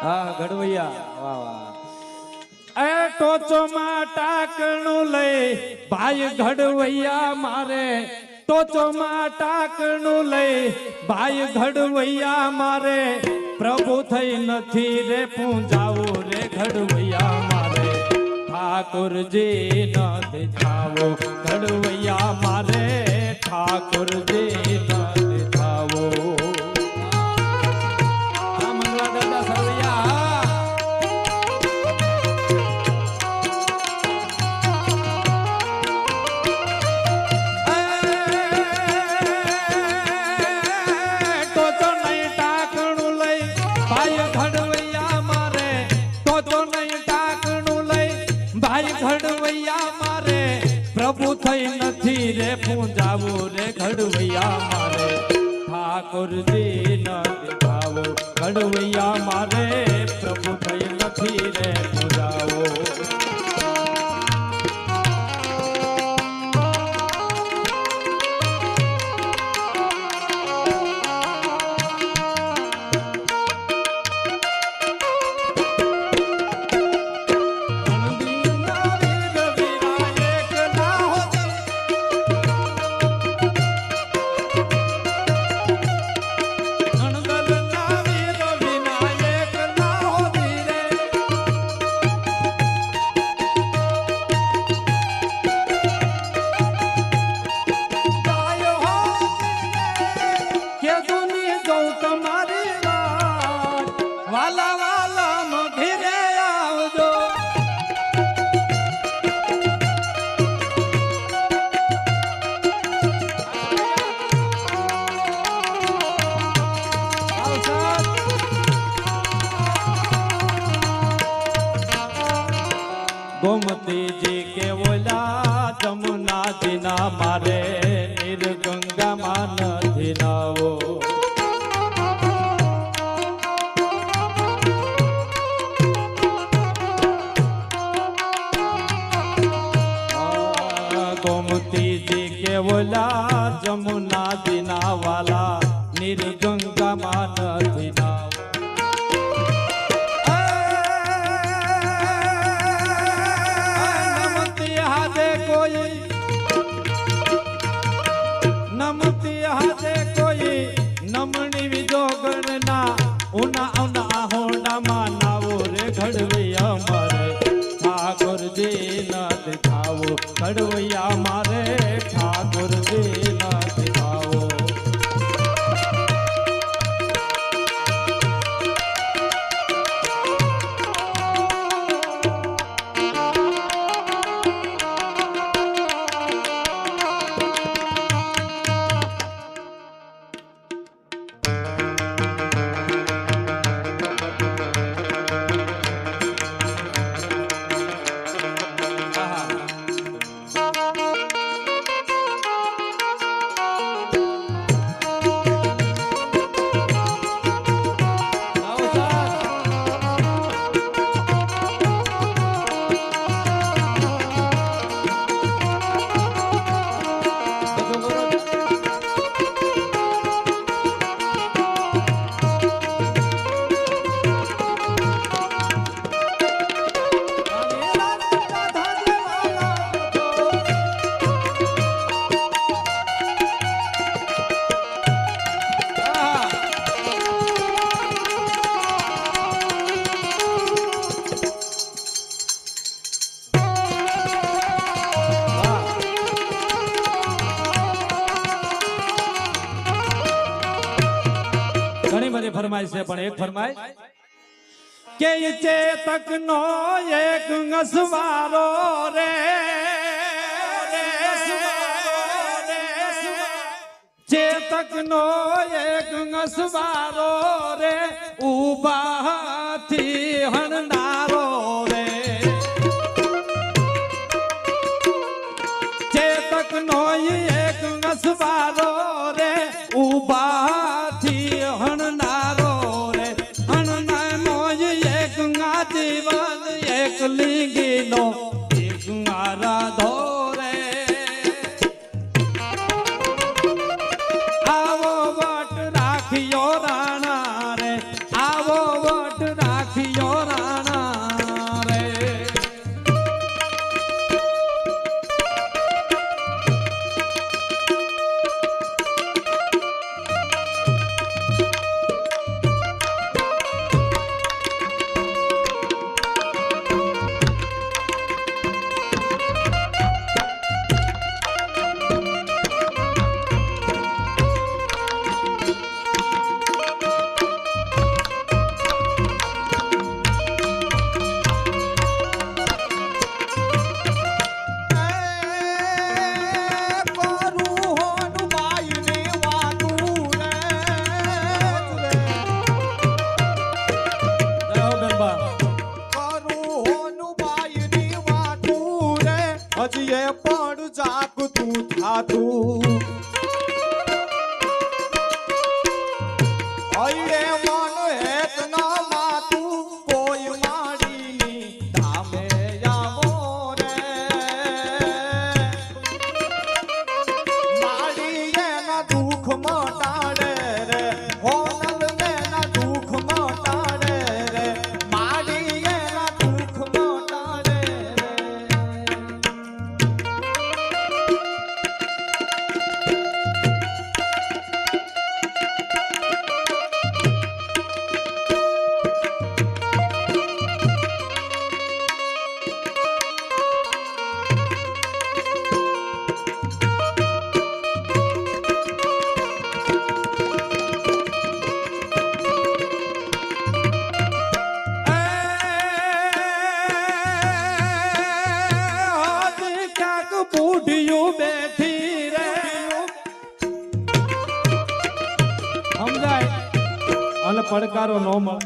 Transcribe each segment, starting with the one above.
હા ઘડવૈયા વાહ વાહ એ ટોચોમાં ટાકણું લઈ ભાઈ ઘડવૈયા મારે ટોચોમાં ટાકણું લઈ ભાઈ ઘડવૈયા મારે પ્રભુ થઈ નથી રે પૂંજાવું રે ઘડવૈયા મારે ઠાકોરજી ન દેખાવો ઘડવૈયા મારે ઠાકોરજી ન દેખાવો ઘડવૈયા મારે પ્રભુ થઈ નથી રે પૂંજાવું રે ઘડવૈયા મારે ઠાકોરજી ન દેખાવો ઘડવૈયા મારે પ્રભુ થઈ નથી રે પૂંજાવો વાલા વાલા મઘીરે આવજો ગોમતીજી કે ઓલા જમુનાજી ના મારે નિર્ગંગામાં નથી નાવો गोमतीजी के बोला जमुना दिना वाला निर्गंगा मान दिना नमती हाथे कोई नमती हाथे कोई नमणी विजो गणना उना उना होंडा मानावो रे घड़वैया मारे ठाकुरजी न दिखाओ घड़वैया मारे ठाकुरजी न दिखाओ ઘણી બધી ફરમાઈશ છે પણ એક ફરમાઈશ કે ચેતક નો એક નસવારો રે ચેતક નો એક નસવારો રે ઉબાથી હણનારો રે ચેતક નો એક નસવારો રે ઉબાથી હણનારો રે હણનાનો એક જીવન એક લીંગીનો એક આરાધો રે આવો વટ રાખ્યો રાણા રે આવો વટ રાખ્યો રાખિયો રાણા રે હજીએ પણ જાગતું થાતું અયે મન હેત ન માતું કોઈ માડીની ધામે આવો રે માડી એના દુઃખ મટાડે રે હોનલ એના દુઃખ મટાડે રે માડી એના દુઃખ મટાડે બુઢિયું બેઠી રે સમજાય અને પડકારો ન મળે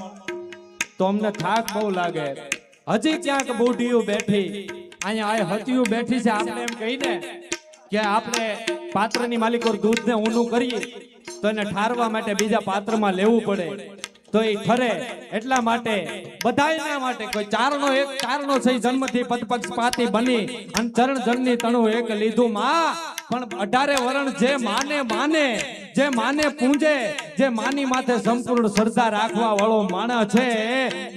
તો અમને થાક બહુ લાગે હજી ક્યાંક બુઢિયું બેઠી અહીંયા આ હતિયું બેઠી છે આપણે એમ કહીને કે આપણે પાત્રની માલિકો દૂધને ઊનું કરીએ તો એને ઠારવા માટે બીજા પાત્રમાં લેવું પડે તો એ ઠરે એટલા માટે બધાયના માટે કોઈ ચારનો છે જન્મથી પદપક્ષપાતી બની અને ચરણ જનની તણું એક લીધું માં પણ 18 વરણ જે માને પૂંજે જે માની માથે સંપૂર્ણ શ્રદ્ધા રાખવા વાળો માણસ છે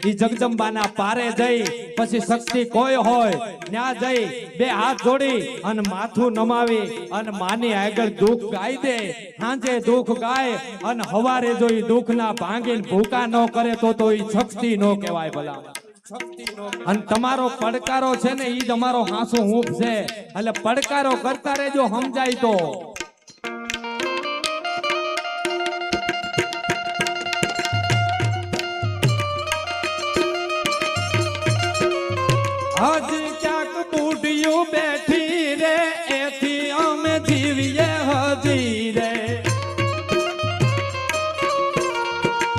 ઈ જગદંબાના પારે જઈ પછી શક્તિ કોઈ હોય ત્યાં જઈ બે હાથ જોડી અને માથું નમાવી અને માની આગળ દુઃખ ગાઈ દે સાંજે દુઃખ ગાય અને હવારે જો ઈ દુઃખ ના ભાંગીને ભૂકા ન કરે તો ઈ શક્તિ નો કહેવાય ભલા અને તમારો પડકારો છે ને ઈ જ અમારો હાંસુ હૂંફ છે એટલે પડકારો કરતા રહેજો સમજાય તો હજી ક્યાંક બુઢિયું બેઠી રે એથી અમે જીવીએ હજી રે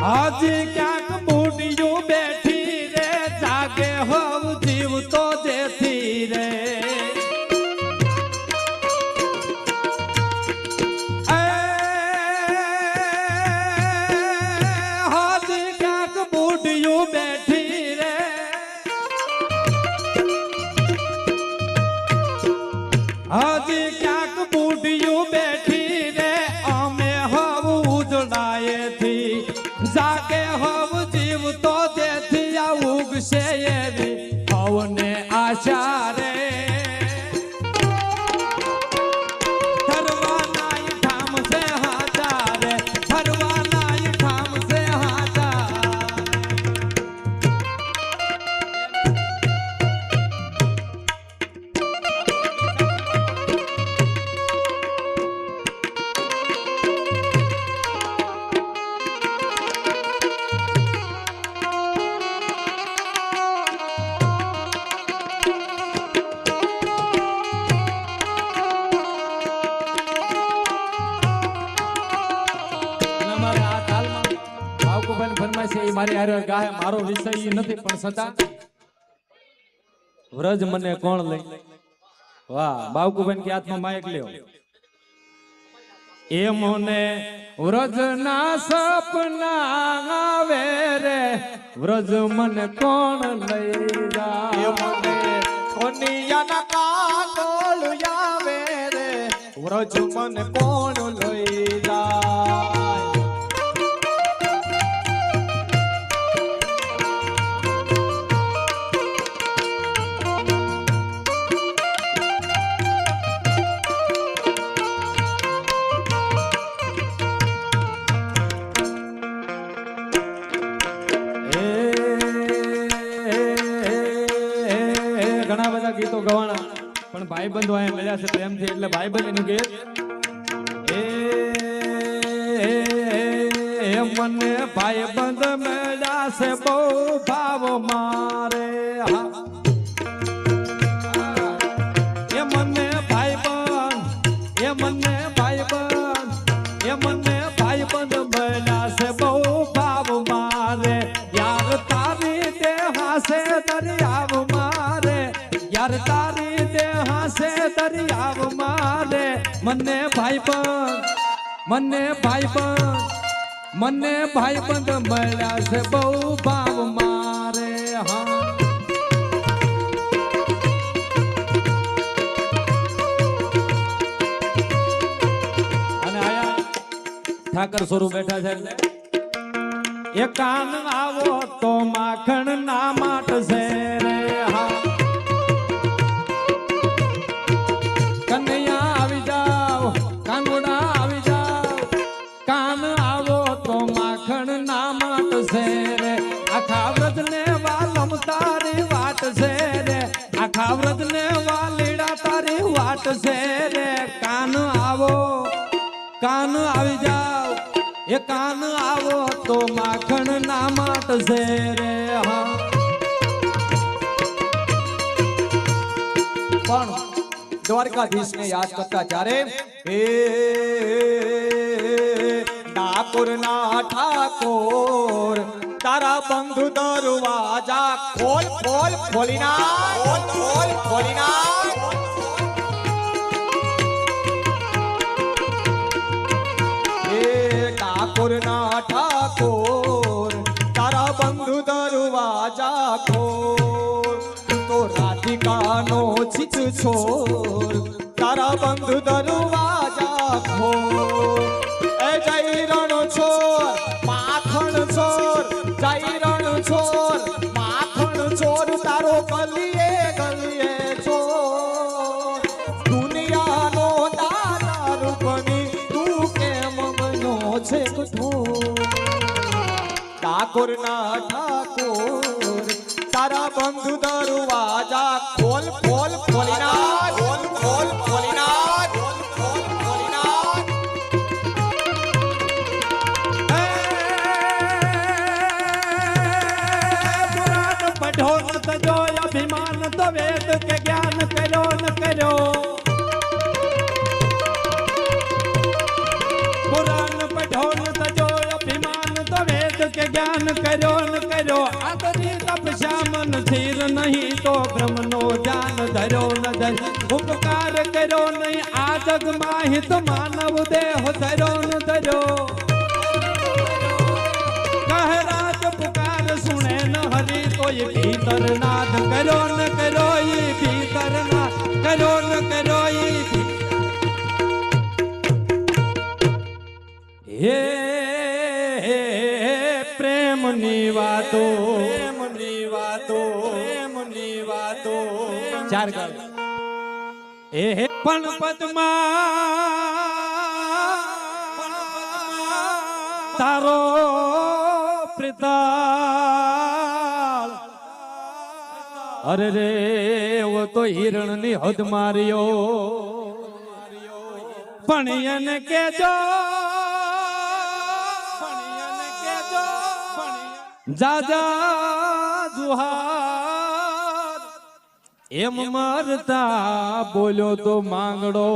હજી ક્યાંક બુઢિયું બેઠી રે જાગે હવ જીવતો જેથી રે હજી ક્યાંક બુઢિયું બેઠી રે હજી ક્યાંક બુઢિયું બેઠી રે અમે હવ ઉજળાએથી જાગે હવ જીવતો જેથી આ ઉગશે એવી હવને આશા રે ફરવાના ઠામ છે હાજા રે ફરવાના ઠામ છે હાજા મારી હારે ગાય મારો વિષય ઈ નથી પણ છતાં વ્રજ મને કોણ લઈ વાહ બાવકુબેન કે હાથમાં માઇક લ્યો એ મને વ્રજ ના સપના આવે રે વ્રજ મને કોણ લઈ જાય મને કોનિયાના કાગળ આવે રે વ્રજ મને કોણ લઈ જાય ગીતો ગવાના પણ ભાઈબંધો અહીંયા મળ્યા છે પ્રેમથી એટલે ભાઈબંધ એનું ગીત એ મને ભાઈબંધ મળ્યા છે બહુ ભાવ મારે હા એ મને ભાઈબંધ એ મને ભાઈબંધ એ મને ભાઈબંધ મળ્યા છે બહુ ભાવ મારે યાર તારી દેહાસે દરિયાવ મારે યાર તારી દેહાસે દરિયાવ મારે મને ભાઈબંધ મને ભાઈબંધ મળ્યા છે બહુ ભાવ મારે હા અને આયા ઠાકર સ્વરૂપ બેઠા છે એટલે એ કાન આવો તો માખણ ના માટશે રે હા કનૈયા આવી જાઓ કાનુડા આવી જાઓ કાન આવો તો માખણ ના માટશે રે આખા વ્રત ને વાલમ તારી વાટ છે રે આખા વ્રત ને વાલીડા તારી વાટ છે રે કાન આવો કાન આવી જાઓ એ કાન આવો તો માખણ ના માટશે રે હા પણ દ્વારકાધીશને યાદ કરતા જ્યારે હે ડાકોર ના ઠાકોર તારા બંધુ દરવાજા ખોલ ખોલ ખોલી નાખ ખોલ ખોલ ખોલી નાખ હે ડાકોર ના ઠાકોર તારા બંધુ દરવાજા ખોલ તો રાધિકાનો છીછ છોર તારા બંધુ દરવાજા ખોલ એ જય રણ છોર માખણ છોર જય રણ છોર માખણ છોર તારો ગલીએ ગલીએ છોર દુનિયાનો દાતા રૂપની તું કેમ બન્યો છે કઠોર ઠાકોર ના ઠાકોર તારા બંધુ દરવાજા ખોલ ખોલ ખોલી નાખ ખોલ ખોલ ખોલી નાખ ખોલ ખોલ ખોલી નાખ પુરાણ પઢો ન તજો અભિમાન તો વેદ કે જ્ઞાન કર્યો ન કર્યો પુરાણ પઢો ન તજો અભિમાન તો વેદ કે જ્ઞાન કર્યો ન કર્યો આદરી તપસ્યા મન સ્થિર નહીં તો બ્રહ્મનો ધ્યાન ધર્યો ન ધર્યો ઉપકાર કર્યો નહીં આ જગમાં હિત માનવ દેહ ધર્યો ન ધર્યો કહે રાજ પુકાર સુણે ન હરી તો એ ભીતર નાદ કર્યો ન કર્યો એ ભીતર નાદ કર્યો ન કર્યો એ પ્રેમની વાતો ચાર ગાલ એ પણ પદ્મા તારો પ્રિતાળ અરે રે વો તો હિરણ ની હદ માર્યો પણ એને કેજો જાજા જુહાર એમ મરતા બોલ્યો તો માંગડો